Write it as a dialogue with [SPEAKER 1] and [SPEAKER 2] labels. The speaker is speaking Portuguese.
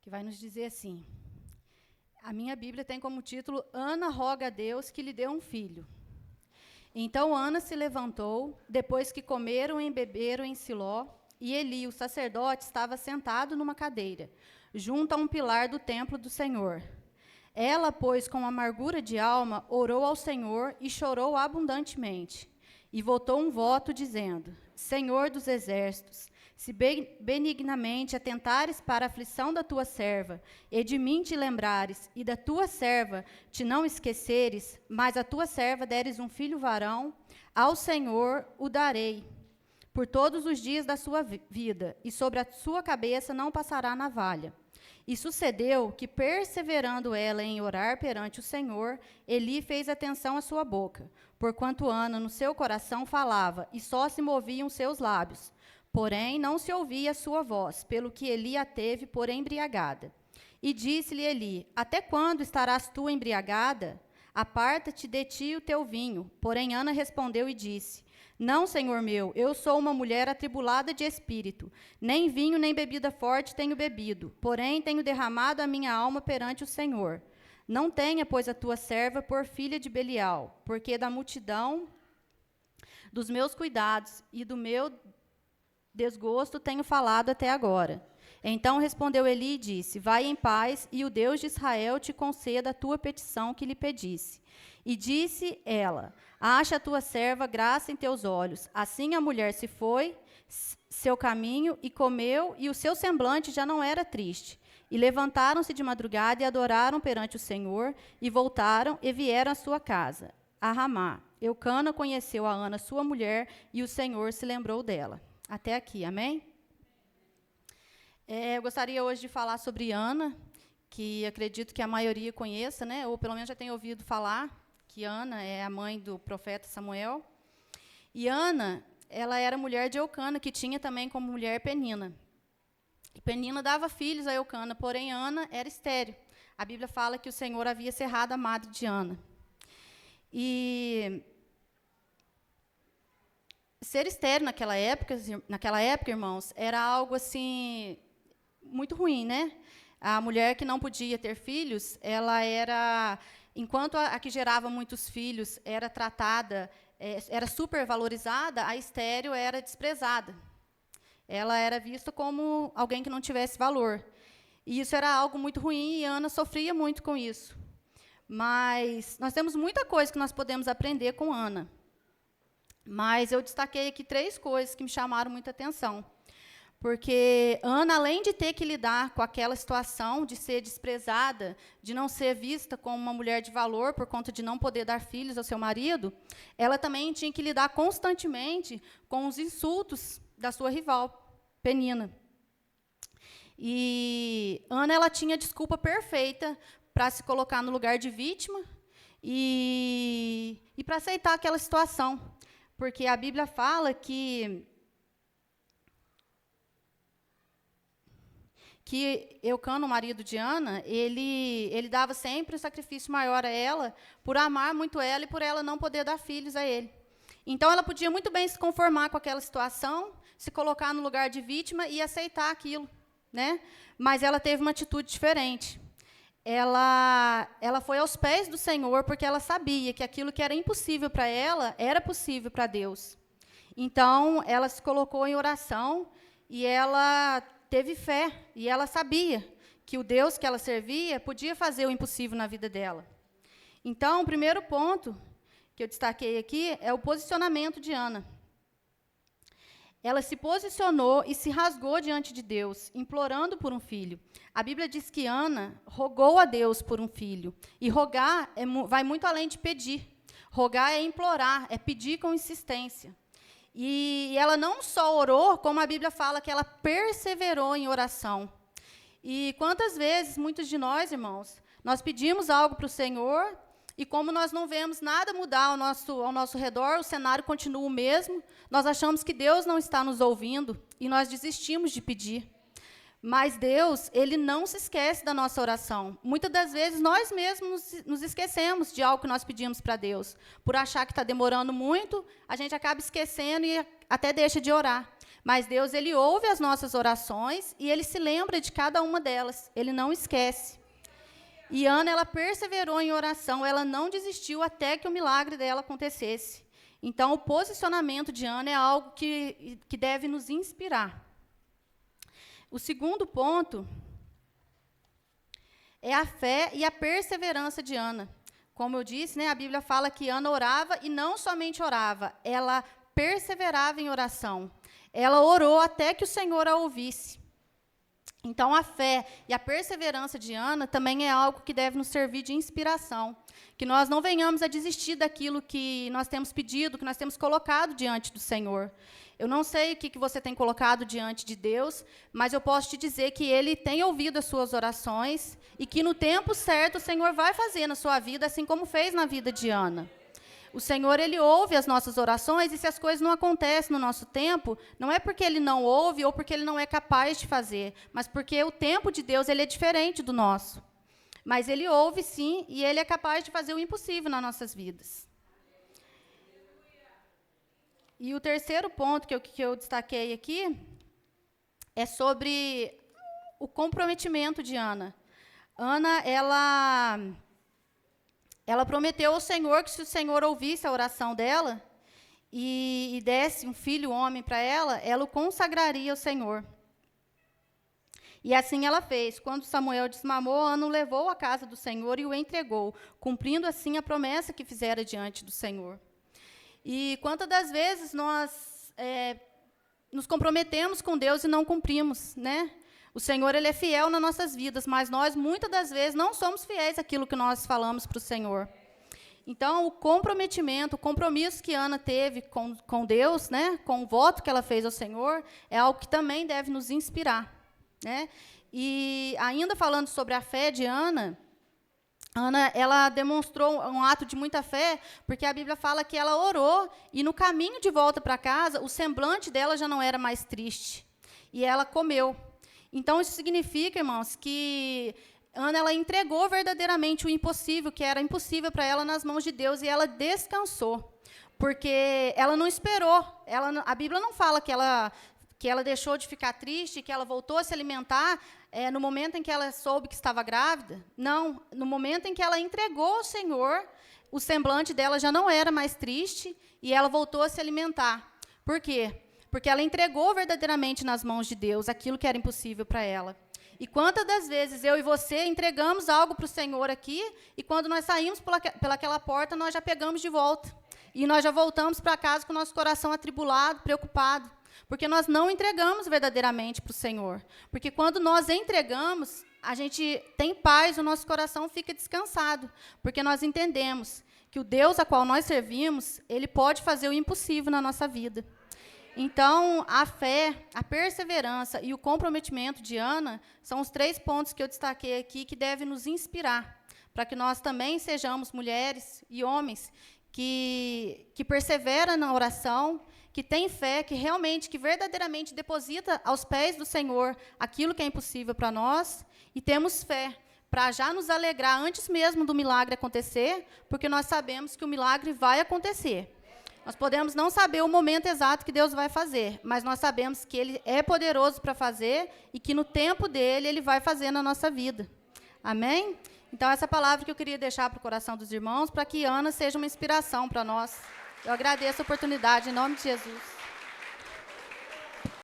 [SPEAKER 1] que vai nos dizer assim. A minha Bíblia tem como título: Ana roga a Deus que lhe dê um filho. Então Ana se levantou, depois que comeram e beberam em Siló, e Eli, o sacerdote, estava sentado numa cadeira, junto a um pilar do templo do Senhor. Ela, pois, com amargura de alma, orou ao Senhor e chorou abundantemente. E votou um voto, dizendo: Senhor dos exércitos, se benignamente atentares para a aflição da tua serva, e de mim te lembrares, e da tua serva te não esqueceres, mas a tua serva deres um filho varão, ao Senhor o darei, por todos os dias da sua vida, e sobre a sua cabeça não passará navalha. E sucedeu que, perseverando ela em orar perante o Senhor, Eli fez atenção à sua boca, porquanto Ana no seu coração falava, e só se moviam seus lábios. Porém, não se ouvia a sua voz, pelo que Eli a teve por embriagada. E disse-lhe Eli: Até quando estarás tu embriagada? Aparta-te de ti o teu vinho. Porém, Ana respondeu e disse: Não, senhor meu, eu sou uma mulher atribulada de espírito. Nem vinho, nem bebida forte tenho bebido. Porém, tenho derramado a minha alma perante o Senhor. Não tenha, pois, a tua serva por filha de Belial, porque da multidão dos meus cuidados e do meu desgosto tenho falado até agora. Então respondeu Eli e disse: Vai em paz, e o Deus de Israel te conceda a tua petição que lhe pedisse. E disse ela: Acha a tua serva graça em teus olhos. Assim a mulher se foi seu caminho e comeu, e o seu semblante já não era triste. E levantaram-se de madrugada e adoraram perante o Senhor, e voltaram e vieram à sua casa, a Ramá. Eucana conheceu a Ana, sua mulher, e o Senhor se lembrou dela. Até aqui, amém? Eu gostaria hoje de falar sobre Ana, que acredito que a maioria conheça, né? Ou pelo menos já tenha ouvido falar, que Ana é a mãe do profeta Samuel. E Ana, ela era mulher de Eucana, que tinha também como mulher Penina. E Penina dava filhos a Eucana, porém Ana era estéril. A Bíblia fala que o Senhor havia cerrado a madre de Ana. E ser estéril naquela época, irmãos, era algo assim muito ruim, né? A mulher que não podia ter filhos, ela era, enquanto a que gerava muitos filhos era tratada, era supervalorizada, a estéril era desprezada. Ela era vista como alguém que não tivesse valor. E isso era algo muito ruim, e Ana sofria muito com isso. Mas nós temos muita coisa que nós podemos aprender com Ana. Mas eu destaquei aqui 3 coisas que me chamaram muita atenção. Porque Ana, além de ter que lidar com aquela situação de ser desprezada, de não ser vista como uma mulher de valor por conta de não poder dar filhos ao seu marido, ela também tinha que lidar constantemente com os insultos da sua rival, Penina. E Ana, ela tinha a desculpa perfeita para se colocar no lugar de vítima e para aceitar aquela situação. Porque a Bíblia fala que Eucana, o marido de Ana, ele dava sempre um sacrifício maior a ela, por amar muito ela e por ela não poder dar filhos a ele. Então, ela podia muito bem se conformar com aquela situação, se colocar no lugar de vítima e aceitar aquilo, né? Mas ela teve uma atitude diferente. Ela foi aos pés do Senhor, porque ela sabia que aquilo que era impossível para ela, era possível para Deus. Então, ela se colocou em oração, e ela teve fé, e ela sabia que o Deus que ela servia podia fazer o impossível na vida dela. Então, o primeiro ponto que eu destaquei aqui é o posicionamento de Ana. Ela se posicionou e se rasgou diante de Deus, implorando por um filho. A Bíblia diz que Ana rogou a Deus por um filho. E rogar vai muito além de pedir. Rogar é implorar, é pedir com insistência. E ela não só orou, como a Bíblia fala que ela perseverou em oração. E quantas vezes, muitos de nós, irmãos, nós pedimos algo para o Senhor, e como nós não vemos nada mudar ao nosso redor, o cenário continua o mesmo, nós achamos que Deus não está nos ouvindo, e nós desistimos de pedir. Mas Deus, Ele não se esquece da nossa oração. Muitas das vezes, nós mesmos nos esquecemos de algo que nós pedimos para Deus. Por achar que está demorando muito, a gente acaba esquecendo e até deixa de orar. Mas Deus, ele ouve as nossas orações e ele se lembra de cada uma delas. Ele não esquece. E Ana, ela perseverou em oração, ela não desistiu até que o milagre dela acontecesse. Então, o posicionamento de Ana é algo que deve nos inspirar. O segundo ponto é a fé e a perseverança de Ana. Como eu disse, né, a Bíblia fala que Ana orava, e não somente orava, ela perseverava em oração. Ela orou até que o Senhor a ouvisse. Então, a fé e a perseverança de Ana também é algo que deve nos servir de inspiração. Que nós não venhamos a desistir daquilo que nós temos pedido, que nós temos colocado diante do Senhor. Eu não sei o que você tem colocado diante de Deus, mas eu posso te dizer que Ele tem ouvido as suas orações e que no tempo certo o Senhor vai fazer na sua vida, assim como fez na vida de Ana. O Senhor, Ele ouve as nossas orações, e se as coisas não acontecem no nosso tempo, não é porque Ele não ouve ou porque Ele não é capaz de fazer, mas porque o tempo de Deus, ele é diferente do nosso. Mas Ele ouve, sim, e Ele é capaz de fazer o impossível nas nossas vidas. E o terceiro ponto que eu destaquei aqui é sobre o comprometimento de Ana. Ana, ela prometeu ao Senhor que, se o Senhor ouvisse a oração dela e desse um filho homem para ela o consagraria ao Senhor. E assim ela fez. Quando Samuel desmamou, Ana o levou à casa do Senhor e o entregou, cumprindo assim a promessa que fizera diante do Senhor. E quantas das vezes nós nos comprometemos com Deus e não cumprimos, né? O Senhor, Ele é fiel nas nossas vidas, mas nós, muitas das vezes, não somos fiéis àquilo que nós falamos para o Senhor. Então, o comprometimento, o compromisso que Ana teve com Deus, né, com o voto que ela fez ao Senhor, é algo que também deve nos inspirar, né? E, ainda falando sobre a fé de Ana, ela demonstrou um ato de muita fé, porque a Bíblia fala que ela orou, e no caminho de volta para casa, o semblante dela já não era mais triste, e ela comeu. Então, isso significa, irmãos, que Ana, ela entregou verdadeiramente o impossível, que era impossível para ela, nas mãos de Deus, e ela descansou, porque ela não esperou. A Bíblia não fala que ela deixou de ficar triste, que ela voltou a se alimentar no momento em que ela soube que estava grávida. Não, no momento em que ela entregou ao Senhor, o semblante dela já não era mais triste, e ela voltou a se alimentar. Por quê? Porque ela entregou verdadeiramente nas mãos de Deus aquilo que era impossível para ela. E quantas das vezes eu e você entregamos algo para o Senhor aqui, e quando nós saímos pelaquela porta, nós já pegamos de volta. E nós já voltamos para casa com o nosso coração atribulado, preocupado. Porque nós não entregamos verdadeiramente para o Senhor. Porque quando nós entregamos, a gente tem paz, o nosso coração fica descansado. Porque nós entendemos que o Deus a qual nós servimos, Ele pode fazer o impossível na nossa vida. Então, a fé, a perseverança e o comprometimento de Ana são os 3 pontos que eu destaquei aqui que devem nos inspirar, para que nós também sejamos mulheres e homens que perseveram na oração, que têm fé, que verdadeiramente deposita aos pés do Senhor aquilo que é impossível para nós, e temos fé para já nos alegrar antes mesmo do milagre acontecer, porque nós sabemos que o milagre vai acontecer. Nós podemos não saber o momento exato que Deus vai fazer, mas nós sabemos que Ele é poderoso para fazer e que no tempo dEle, Ele vai fazer na nossa vida. Amém? Então, essa palavra que eu queria deixar para o coração dos irmãos, para que Ana seja uma inspiração para nós. Eu agradeço a oportunidade, em nome de Jesus.